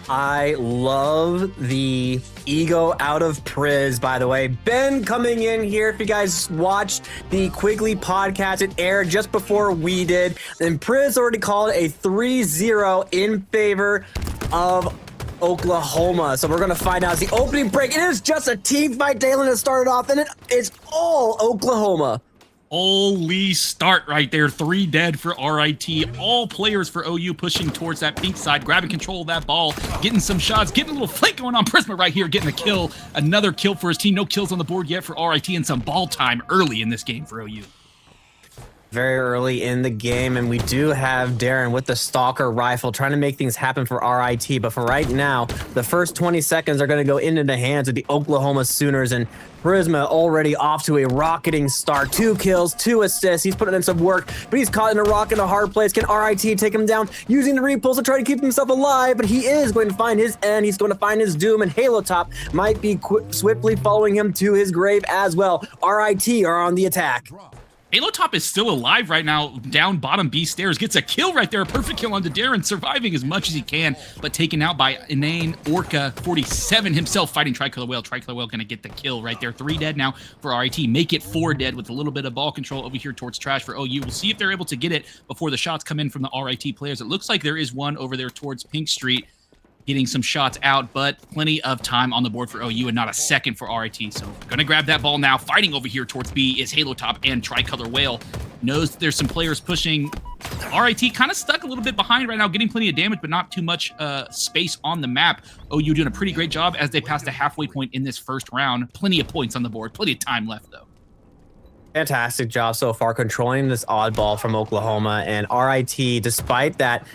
I love the ego out of Priz, by the way. Ben coming in here. If you guys watched the Quigley podcast, it aired just before we did. And Priz already called a 3-0 in favor of Oklahoma. So we're going to find out. It's the opening break. It is just a team fight. Dalyn has started off, and it's all Oklahoma. Holy start right there. 3 dead for RIT. All players for OU pushing towards that pink side, grabbing control of that ball, getting some shots, getting a little flank going on. Prisma right here, getting a kill. Another kill for his team. No kills on the board yet for RIT, and some ball time early in this game for OU. Very early in the game, and we do have Darren with the Stalker rifle trying to make things happen for RIT. But for right now, the first 20 seconds are going to go into the hands of the Oklahoma Sooners, and Prisma already off to a rocketing start. 2 kills, 2 assists. He's putting in some work, but he's caught in a rock in a hard place. Can RIT take him down using the repulse to try to keep himself alive? But he is going to find his end. He's going to find his doom, and Halo Top might be swiftly following him to his grave as well. RIT are on the attack. Halo Top is still alive right now, down bottom B stairs, gets a kill right there, a perfect kill onto Darren, surviving as much as he can, but taken out by Inane Orca 47 himself, fighting Tricolor Whale. Tricolor Whale gonna get the kill right there. 3 dead now for RIT, make it 4 dead with a little bit of ball control over here towards Trash for OU. We'll see if they're able to get it before the shots come in from the RIT players. It looks like there is one over there towards Pink Street, getting some shots out, but plenty of time on the board for OU and not a second for RIT. So gonna grab that ball now. Fighting over here towards B is Halo Top and Tricolor Whale. Knows that there's some players pushing. RIT kind of stuck a little bit behind right now, getting plenty of damage, but not too much space on the map. OU doing a pretty great job as they pass the halfway point in this first round. Plenty of points on the board, plenty of time left though. Fantastic job so far controlling this oddball from Oklahoma, and RIT, despite that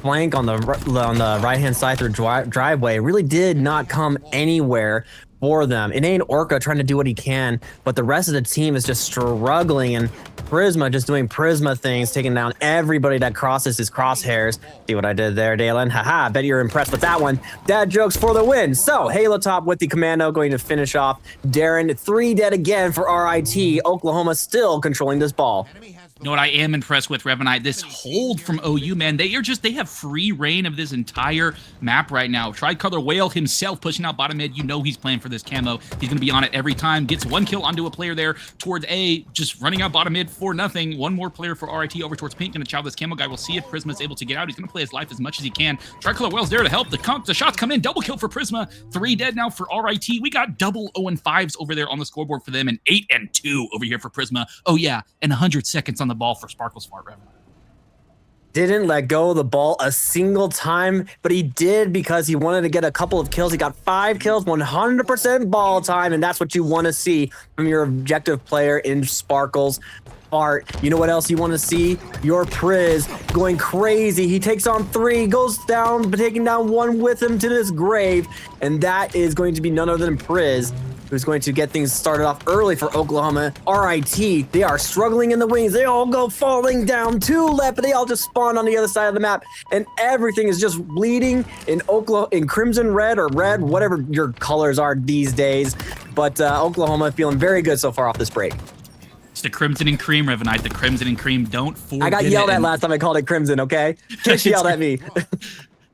flank on the right-hand side through driveway, really did not come anywhere for them. Inane Orca trying to do what he can, but the rest of the team is just struggling, and Prisma just doing Prisma things, taking down everybody that crosses his crosshairs. See what I did there, Dalyn? Haha, bet you're impressed with that one. Dad jokes for the win. So, Halo Top with the commando going to finish off Darren. 3 dead again for RIT. Oklahoma still controlling this ball. You know what I am impressed with, Revanite? This hold from OU, man. They have free reign of this entire map right now. Tricolor Whale himself pushing out bottom mid. You know he's playing for this camo. He's going to be on it every time. Gets 1 kill onto a player there towards A, just running out bottom mid for nothing. 1 more player for RIT over towards Pink. Going to chow this camo guy. We'll see if Prisma is able to get out. He's going to play his life as much as he can. Tricolor Whale's there to help. The shots come in. Double kill for Prisma. 3 dead now for RIT. We got double 0-5s over there on the scoreboard for them, and 8-2 over here for Prisma. Oh yeah, and 100 seconds on the ball for Sparkle's Fart Revenue. Didn't let go of the ball a single time, but he did because he wanted to get a couple of kills. He got 5 kills, 100% ball time, and that's what you want to see from your objective player in Sparkle's Fart. You know what else you want to see? Your Priz going crazy. He takes on 3, goes down, but taking down 1 with him to his grave, and that is going to be none other than Priz, who's going to get things started off early for Oklahoma. RIT, they are struggling in the wings. They all go falling down. 2 left, but they all just spawn on the other side of the map, and everything is just bleeding in crimson red or red, whatever your colors are these days. But Oklahoma feeling very good so far off this break. It's the Crimson and Cream, Revanite. The Crimson and Cream, don't forget. I got yelled at last time I called it Crimson, okay? Kish yelled at me.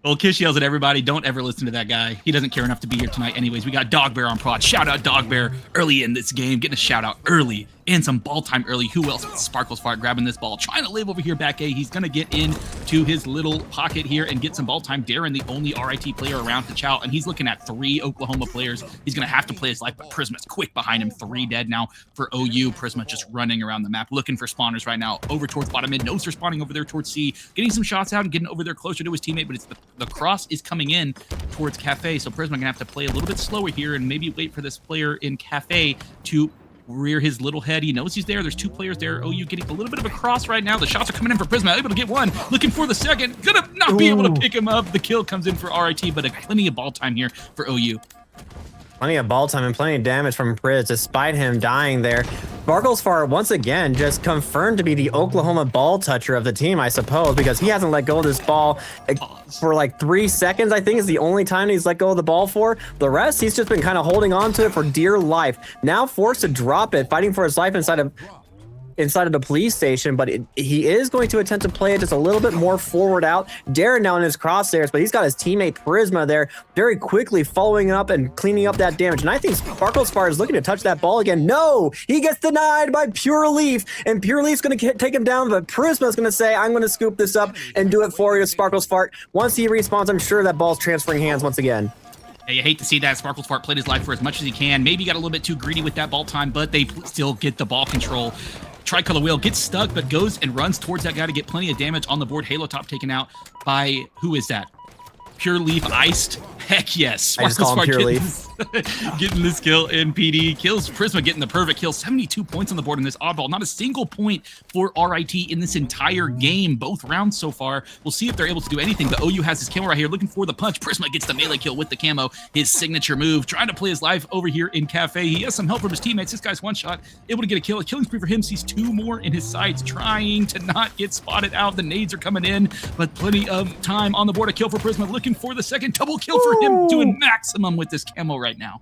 Well, Kish yells at everybody. Don't ever listen to that guy. He doesn't care enough to be here tonight. Anyways, we got Dog Bear on prod. Shout out Dog Bear early in this game. Getting a shout out early and some ball time early. Who else? Sparkle's Fart grabbing this ball. Trying to live over here back A. He's going to get into his little pocket here and get some ball time. Darren, the only RIT player around to chow. And he's looking at 3 Oklahoma players. He's going to have to play his life, but Prisma's quick behind him. 3 dead now for OU. Prisma just running around the map, looking for spawners right now. Over towards bottom mid. Nose are spawning over there towards C. Getting some shots out and getting over there closer to his teammate, but it's the cross is coming in towards Cafe. So Prisma going to have to play a little bit slower here and maybe wait for this player in Cafe to rear his little head. He knows he's there. There's 2 players there. OU getting a little bit of a cross right now. The shots are coming in for Prisma. Able to get 1. Looking for the second. Gonna not be able to pick him up. The kill comes in for RIT, but plenty of ball time here for OU. Plenty of ball time and plenty of damage from Priz despite him dying there. Sparkle's Fart once again just confirmed to be the Oklahoma ball toucher of the team, I suppose, because he hasn't let go of this ball for like 3 seconds, I think is the only time he's let go of the ball for. The rest, he's just been kind of holding on to it for dear life. Now forced to drop it, fighting for his life inside of inside of the police station, but he is going to attempt to play it just a little bit more forward out. Dalyn now in his crosshairs, but he's got his teammate Prisma there very quickly following up and cleaning up that damage. And I think Sparklesfire is looking to touch that ball again. No, he gets denied by Pure Leaf, and Pure Leaf's going to take him down, but Prisma's going to say, I'm going to scoop this up and do it for you, Sparklesfire. Once he respawns, I'm sure that ball's transferring hands once again. Hey, you hate to see that. Sparklesfart played his life for as much as he can. Maybe got a little bit too greedy with that ball time, but they still get the ball control. Tricolor Whale gets stuck, but goes and runs towards that guy to get plenty of damage on the board. Halo Top taken out by, who is that? Pure Leaf iced. Heck yes. I just call him Pure Leaf. Getting this kill in PD. Kills Prisma, getting the perfect kill. 72 points on the board in this oddball. Not a single point for RIT in this entire game. Both rounds so far. We'll see if they're able to do anything. But OU has his camo right here, looking for the punch. Prisma gets the melee kill with the camo. His signature move. Trying to play his life over here in Cafe. He has some help from his teammates. This guy's one shot. Able to get a kill. A killing spree for him. Sees two more in his sights. Trying to not get spotted out. The nades are coming in. But plenty of time on the board. A kill for Prisma. Looking for the second double kill for him. Doing maximum with this camo right now.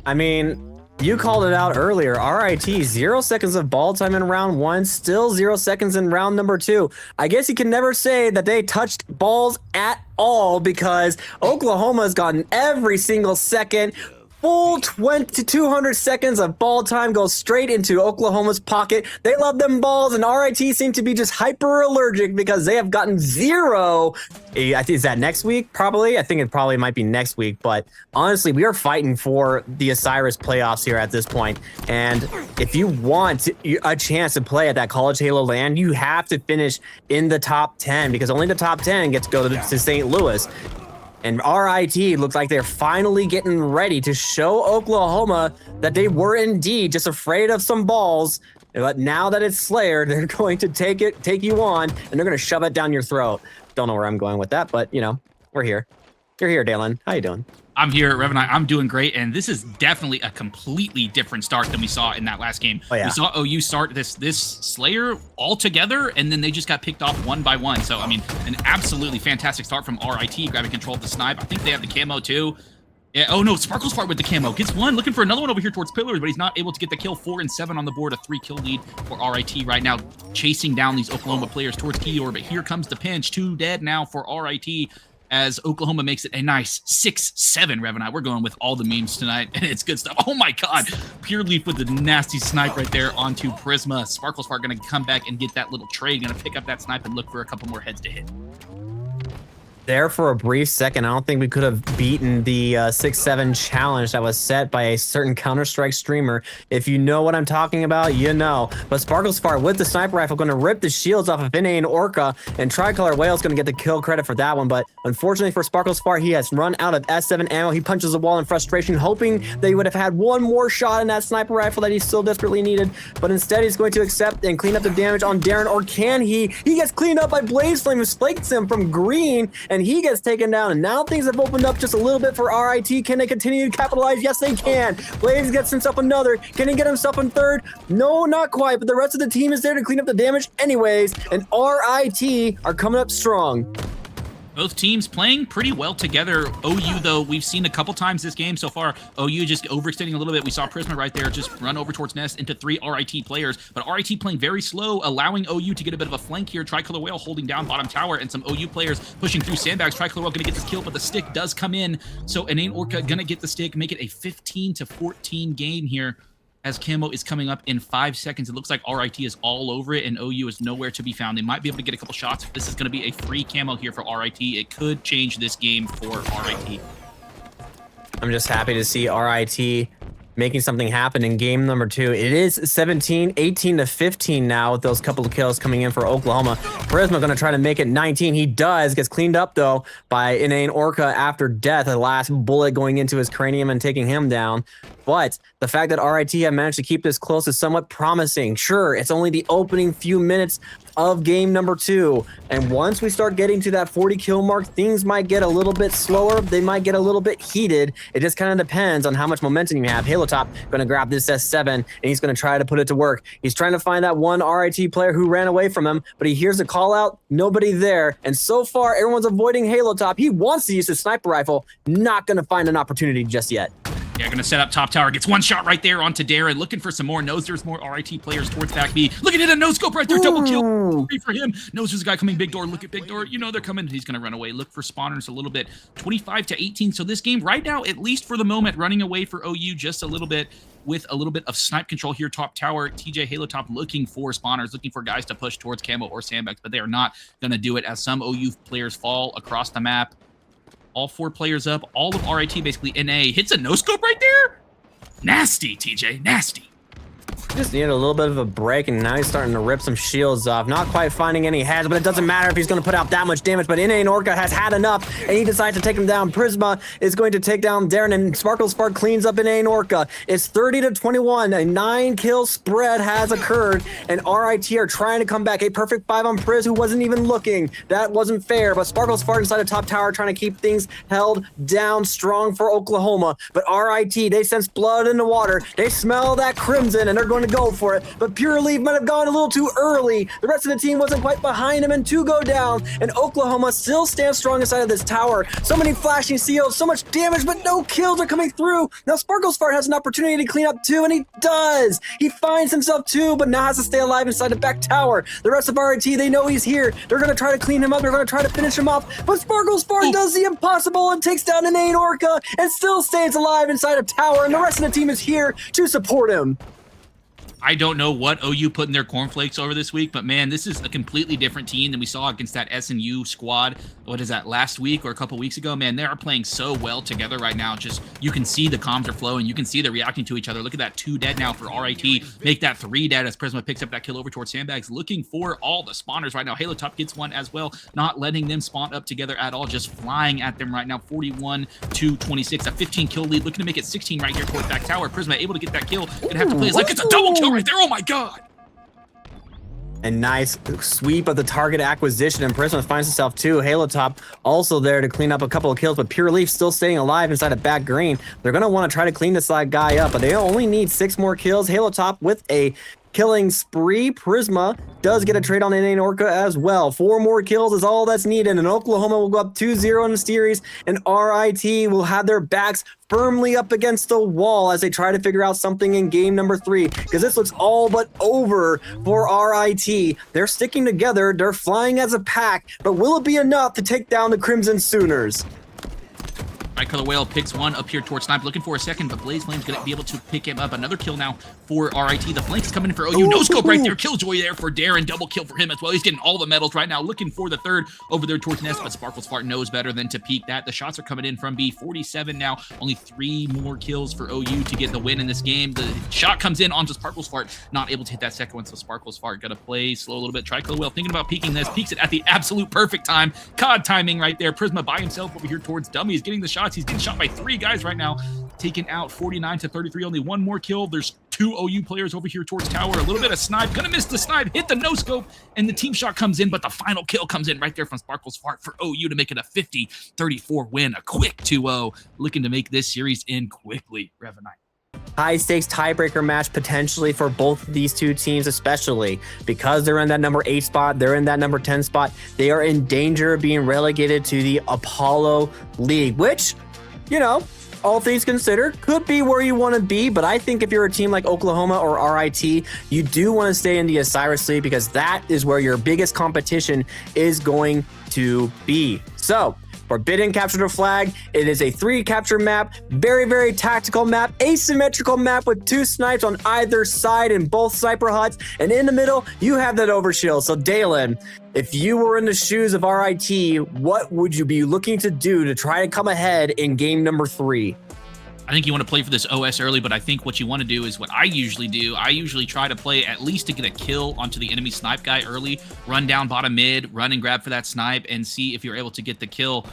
I mean, you called it out earlier. RIT, 0 seconds of ball time in round 1, still 0 seconds in round number 2. I guess you can never say that they touched balls at all because Oklahoma's gotten every single second. Full 200 seconds of ball time goes straight into Oklahoma's pocket. They love them balls, and RIT seem to be just hyper allergic because they have gotten 0. I think, is that next week? Probably. I think it probably might be next week. But honestly, we are fighting for the Osiris playoffs here at this point. And if you want a chance to play at that College Halo land, you have to finish in the top 10 because only the top 10 get to go to St. Louis. And RIT looks like they're finally getting ready to show Oklahoma that they were indeed just afraid of some balls. But now that it's Slayer, they're going to take you on, and they're going to shove it down your throat. Don't know where I'm going with that, but, you know, we're here. You're here, Dalyn. How you doing? I'm here, Revanite. I'm doing great, and this is definitely a completely different start than we saw in that last game. Oh, yeah. We saw OU start this Slayer all together, and then they just got picked off one by one. So, I mean, an absolutely fantastic start from RIT, grabbing control of the snipe. I think they have the camo, too. Yeah, oh, no, Sparklesfart with the camo. Gets one, looking for another one over here towards Pillars, but he's not able to get the kill. 4 and 7 on the board, a 3-kill lead for RIT right now, chasing down these Oklahoma players towards key orbit. Here comes the pinch. 2 dead now for RIT. As Oklahoma makes it a nice 6-7, Revanite. We're going with all the memes tonight, and it's good stuff. Oh, my God. Pure Leaf with the nasty snipe right there onto Prisma. Sparklesfart going to come back and get that little trade. Going to pick up that snipe and look for a couple more heads to hit. There for a brief second, I don't think we could have beaten the 6-7 challenge that was set by a certain Counter-Strike streamer. If you know what I'm talking about, you know. But Sparklesfart with the sniper rifle going to rip the shields off of Inane Orca, and Tricolor Whale's going to get the kill credit for that one. But unfortunately for Sparklesfart, he has run out of S7 ammo. He punches the wall in frustration, hoping that he would have had one more shot in that sniper rifle that he still desperately needed. But instead, he's going to accept and clean up the damage on Dalyn, or can he? He gets cleaned up by Blaze Flame, who spikes him from green, and he gets taken down, and now things have opened up just a little bit for RIT. Can they continue to capitalize? Yes, they can. Blaze gets himself another. Can he get himself a third? No, not quite, but the rest of the team is there to clean up the damage anyways, and RIT are coming up strong. Both teams playing pretty well together. OU, though, we've seen a couple times this game so far. OU just overextending a little bit. We saw Prisma right there just run over towards Nest into 3 RIT players. But RIT playing very slow, allowing OU to get a bit of a flank here. Tricolor Whale holding down bottom tower, and some OU players pushing through sandbags. Tricolor Whale going to get this kill, but the stick does come in. So Inane Orca going to get the stick, make it a 15-14 game here. As camo is coming up in 5 seconds. It looks like RIT is all over it, and OU is nowhere to be found. They might be able to get a couple shots. This is going to be a free camo here for RIT. It could change this game for RIT. I'm just happy to see RIT making something happen in game number 2. It is 18-15 now with those couple of kills coming in for Oklahoma. Prisma going to try to make it 19. He does. Gets cleaned up, though, by Inane Orca after death. The last bullet going into his cranium and taking him down. But the fact that RIT have managed to keep this close is somewhat promising. Sure, it's only the opening few minutes of game number 2. And once we start getting to that 40 kill mark, things might get a little bit slower. They might get a little bit heated. It just kind of depends on how much momentum you have. Halo Top going to grab this S7, and he's going to try to put it to work. He's trying to find that one RIT player who ran away from him, but he hears a call out. Nobody there. And so far, everyone's avoiding Halo Top. He wants to use his sniper rifle. Not going to find an opportunity just yet. Yeah, gonna set up top tower. Gets one shot right there onto Dalyn. Looking for some more. Knows there's more RIT players towards back B. Looking at a no scope right there. Double kill. Free for him. Knows there's a guy coming big door. Look at big door. You know they're coming. He's gonna run away. Look for spawners a little bit. 25-18. So this game right now, at least for the moment, running away for OU just a little bit with a little bit of snipe control here. Top tower. TJ Halo Top looking for spawners, looking for guys to push towards camo or sandbags, but they are not gonna do it as some OU players fall across the map. All 4 players up. All of RIT basically NA. Hits a no scope right there. Nasty, TJ, nasty. Just needed a little bit of a break, and now he's starting to rip some shields off. Not quite finding any heads, but it doesn't matter if he's going to put out that much damage. But NA and Orca has had enough, and he decides to take him down. Prisma is going to take down Dalyn, and Sparkle Spark cleans up NA and Orca. It's 30-21. A 9-kill spread has occurred, and RIT are trying to come back. A perfect 5 on Priz, who wasn't even looking. That wasn't fair, but Sparkle Spark inside the top tower trying to keep things held down strong for Oklahoma. But RIT, they sense blood in the water. They smell that crimson, and they're going to go for it, but Pure Leaf might have gone a little too early. The rest of the team wasn't quite behind him, and 2 go down, and Oklahoma still stands strong inside of this tower. So many flashing seals, so much damage, but no kills are coming through. Now Sparkle's Fart has an opportunity to clean up too, and he does. He finds himself too, but now has to stay alive inside the back tower. The rest of RIT, they know he's here. They're going to try to clean him up. They're going to try to finish him off, but Sparkle's Fart does the impossible and takes down an Inane Orca and still stays alive inside a tower, and the rest of the team is here to support him. I don't know what OU put in their cornflakes over this week, but man, this is a completely different team than we saw against that SNU squad. What is that, last week or a couple weeks ago? Man, they are playing so well together right now. Just, you can see the comms are flowing. You can see they're reacting to each other. Look at that 2 dead now for RIT. Make that 3 dead as Prisma picks up that kill over towards Sandbags. Looking for all the spawners right now. Halo Top gets one as well. Not letting them spawn up together at all. Just flying at them right now. 41-26. A 15 kill lead. Looking to make it 16 right here towards back tower. Prisma able to get that kill. Gonna have to play. It's like it's a double kill right there. Oh my god. A nice sweep of the target acquisition, and Prisma finds himself too. Halo Top also there to clean up a couple of kills, but Pure Leaf still staying alive inside of back green. They're going to want to try to clean this guy up, but they only need 6 more kills. Halo Top with a killing spree. Prisma does get a trade on Inane Orca as well. 4 more kills is all that's needed, and Oklahoma will go up 2-0 in the series, and RIT will have their backs firmly up against the wall as they try to figure out something in game number 3, because this looks all but over for RIT. They're sticking together, they're flying as a pack, but will it be enough to take down the Crimson Sooners? Right, Color Whale picks one up here towards Snipe, looking for a second, but Blaze Flame's gonna be able to pick him up. Another kill now for RIT. The flank is coming in for OU. No scope right there. Killjoy there for Dalyn. Double kill for him as well. He's getting all the medals right now. Looking for the 3rd over there towards Nest, but Sparkle's Fart knows better than to peek that. The shots are coming in from B. 47 now. Only 3 more kills for OU to get the win in this game. The shot comes in onto Sparkle's Fart. Not able to hit that second one, so Sparkle's Fart gotta play slow a little bit. Try Color Whale thinking about peeking this. Peeks it at the absolute perfect time. COD timing right there. Prisma by himself over here towards Dummy. He's getting the shots. He's getting shot by 3 guys right now, taken out 49-33. Only 1 more kill. There's 2 OU players over here towards tower. A little bit of snipe. Gonna miss the snipe. Hit the no scope, and the team shot comes in, but the final kill comes in right there from Sparkle's Fart for OU to make it a 50-34 win. A quick 2-0. Looking to make this series end quickly. Revanite. High stakes tiebreaker match potentially for both of these 2 teams, especially because they're in that number 8 spot, they're in that number 10 spot. They are in danger of being relegated to the Apollo League, which, you know, all things considered, could be where you want to be, but I think if you're a team like Oklahoma or RIT, you do want to stay in the Osiris League because that is where your biggest competition is going to be. So, Forbidden Capture the Flag, it is a 3 capture map, very, very tactical map, asymmetrical map with 2 snipes on either side in both sniper huts, and in the middle, you have that overshield. So Dalyn, if you were in the shoes of RIT, what would you be looking to do to try to come ahead in game number 3? I think you want to play for this OS early, but I think what you want to do is what I usually do. I usually try to play at least to get a kill onto the enemy snipe guy early, run down bottom mid, run and grab for that snipe, and see if you're able to get the kill.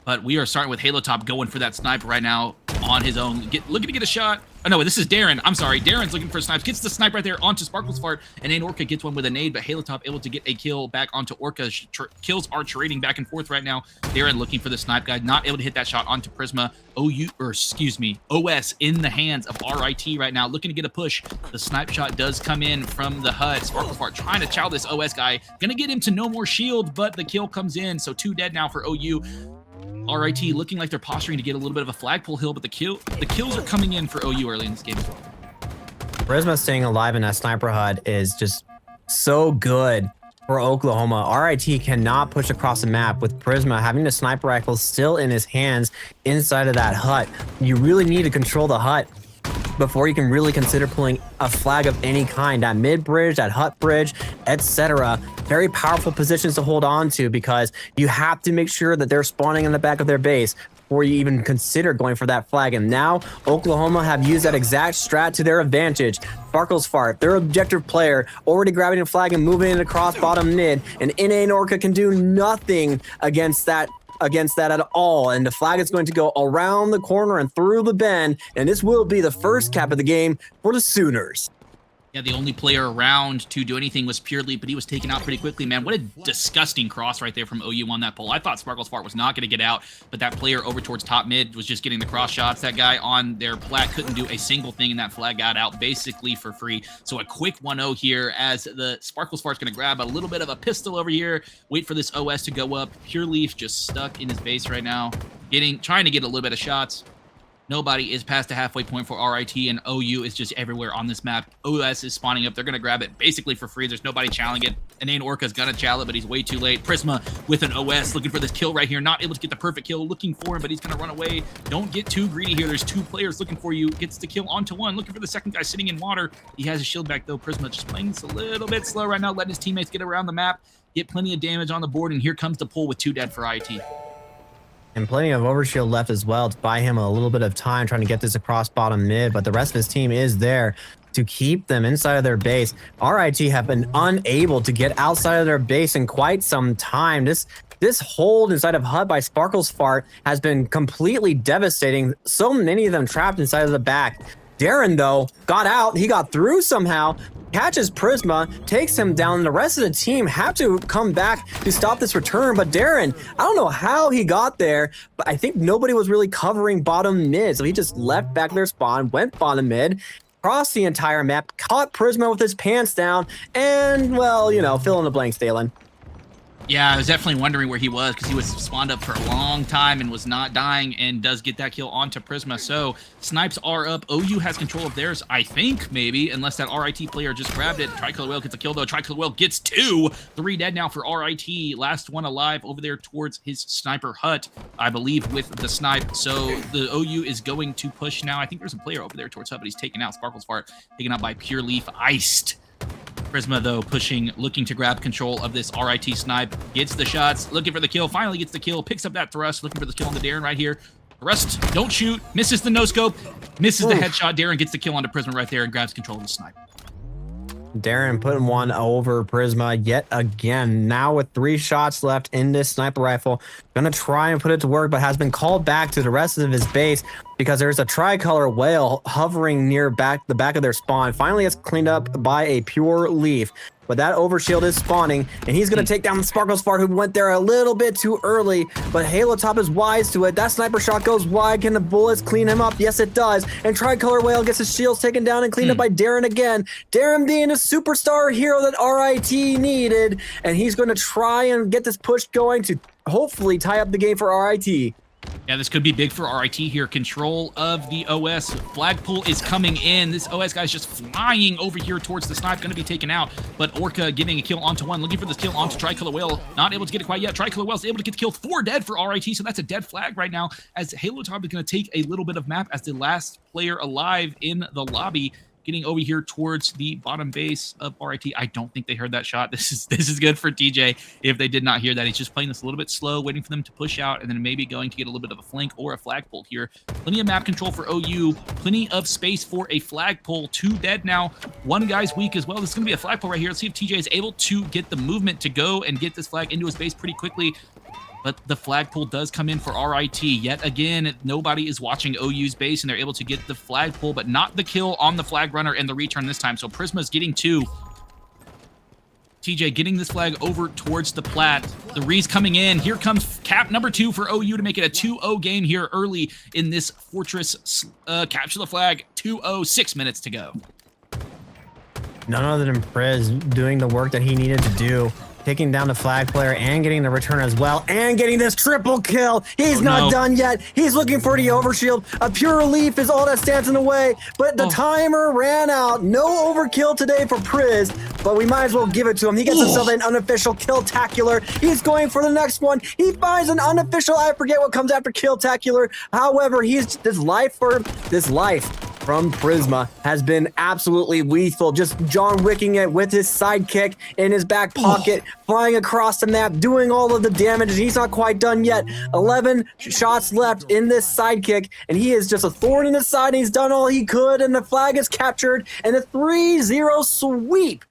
But we are starting with Halo Top going for that snipe right now on his own. Looking to get a shot. Oh, no, this is Darren. I'm sorry. Darren's looking for snipes. Gets the snipe right there onto Sparkle's Fart. And then Orca gets one with a nade, but Halo Top able to get a kill back onto Orca. Kills are trading back and forth right now. Darren looking for the snipe guy. Not able to hit that shot onto Prisma. OS in the hands of RIT right now. Looking to get a push. The snipe shot does come in from the HUD. Sparkle's Fart trying to chow this OS guy. Gonna get him to no more shield, but the kill comes in. So 2 dead now for OU. RIT looking like they're posturing to get a little bit of a flagpole hill, but the kills are coming in for OU early in this game as well. Prisma staying alive in that sniper hut is just so good for Oklahoma. RIT cannot push across the map with Prisma having the sniper rifle still in his hands inside of that hut. You really need to control the hut before you can really consider pulling a flag of any kind. That mid bridge, that hut bridge, etc. Very powerful positions to hold on to, because you have to make sure that they're spawning in the back of their base before you even consider going for that flag. And now Oklahoma have used that exact strat to their advantage. Sparkles Fart, their objective player, already grabbing a flag and moving it across bottom mid, and NA and Orca can do nothing against that at all. And the flag is going to go around the corner and through the bend, and this will be the first cap of the game for the Sooners. Yeah, the only player around to do anything was Pure Leaf, but he was taken out pretty quickly, man. What a disgusting cross right there from OU on that pole. I thought Sparkles Fart was not going to get out, but that player over towards top mid was just getting the cross shots. That guy on their plat couldn't do a single thing, and that flag got out basically for free. So a quick 1-0 here as the Sparkles Fart's going to grab a little bit of a pistol over here, wait for this OS to go up. Pure Leaf just stuck in his base right now, trying to get a little bit of shots. Nobody is past the halfway point for RIT, and OU is just everywhere on this map. OS is spawning up. They're going to grab it basically for free. There's nobody challenging it. And Orca's going to challenge it, but he's way too late. Prisma with an OS looking for this kill right here. Not able to get the perfect kill. Looking for him, but he's going to run away. Don't get too greedy here. There's two players looking for you. Gets the kill onto one. Looking for the second guy sitting in water. He has his shield back, though. Prisma just playing this a little bit slow right now, letting his teammates get around the map, get plenty of damage on the board, and here comes the pull with 2 dead for RIT. And plenty of overshield left as well to buy him a little bit of time trying to get this across bottom mid, but the rest of his team is there to keep them inside of their base. RIT have been unable to get outside of their base in quite some time. This hold inside of HUD by Sparkles Fart has been completely devastating. So many of them trapped inside of the back. Dalyn, though, got out. He got through somehow, catches Prisma, takes him down. The rest of the team have to come back to stop this return. But Dalyn, I don't know how he got there, but I think nobody was really covering bottom mid. So he just left back their spawn, went bottom mid, crossed the entire map, caught Prisma with his pants down, and, well, you know, fill in the blanks, Dalyn. Yeah, I was definitely wondering where he was because he was spawned up for a long time and was not dying, and does get that kill onto Prisma. So snipes are up. OU has control of theirs, I think, maybe, unless that RIT player just grabbed it. Tricolor Whale gets a kill, though. Tricolor Whale gets 2. 3 dead now for RIT. Last one alive over there towards his sniper hut, I believe, with the snipe. So the OU is going to push now. I think there's a player over there towards hut, but he's taken out. Sparkles Fart taken out by Pure Leaf. Iced. Prisma, though, pushing, looking to grab control of this RIT snipe. Gets the shots, looking for the kill, finally gets the kill, picks up that thrust, looking for the kill on the Dalyn right here. Thrust, don't shoot, misses the no-scope, misses the headshot. Dalyn gets the kill onto Prisma right there and grabs control of the snipe. Dalyn putting one over Prisma yet again. Now with 3 shots left in this sniper rifle. Gonna try and put it to work, but has been called back to the rest of his base because there's a tricolor whale hovering near the back of their spawn. Finally gets cleaned up by a Pure Leaf. But that overshield is spawning, and he's going to take down the Sparkles Fart, who went there a little bit too early. But Halo Top is wise to it. That sniper shot goes wide. Can the bullets clean him up? Yes, it does. And Tricolor Whale gets his shields taken down and cleaned up by Dalyn again. Dalyn being a superstar hero that RIT needed. And he's going to try and get this push going to hopefully tie up the game for RIT. Yeah, this could be big for RIT here. Control of the OS. Flagpole is coming in. This OS guy's just flying over here towards the snipe. Going to be taken out. But Orca getting a kill onto one. Looking for this kill onto Tricolor Whale. Not able to get it quite yet. Tricolor Whale's able to get the kill. 4 dead for RIT. So that's a dead flag right now. As Halo Top is going to take a little bit of map as the last player alive in the lobby. Getting over here towards the bottom base of RIT. I don't think they heard that shot. This is good for TJ if they did not hear that. He's just playing this a little bit slow, waiting for them to push out, and then maybe going to get a little bit of a flank or a flagpole here. Plenty of map control for OU. Plenty of space for a flagpole. 2 dead now. 1 guy's weak as well. This is going to be a flagpole right here. Let's see if TJ is able to get the movement to go and get this flag into his base pretty quickly. But the flagpole does come in for RIT. Yet again, nobody is watching OU's base, and they're able to get the flagpole, but not the kill on the flag runner and the return this time. So Prisma's getting 2. TJ getting this flag over towards the plat. The Re's coming in. Here comes cap number 2 for OU to make it a 2-0 game here early in this Fortress capture the flag. 2-0, 6 minutes to go. None other than Priz doing the work that he needed to do taking down the flag player and getting the return as well, and getting this triple kill. He's not done yet. He's looking for the overshield. A pure relief is all that stands in the way, but the timer ran out. No overkill today for Priz, but we might as well give it to him. He gets himself an unofficial kill-tacular. He's going for the next one. He finds an unofficial, I forget what comes after kill-tacular. However, this life from Prisma has been absolutely lethal. Just John Wicking it with his sidekick in his back pocket, flying across the map, doing all of the damage. He's not quite done yet. 11 shots left in this sidekick, and he is just a thorn in the side. He's done all he could, and the flag is captured, and a 3-0 sweep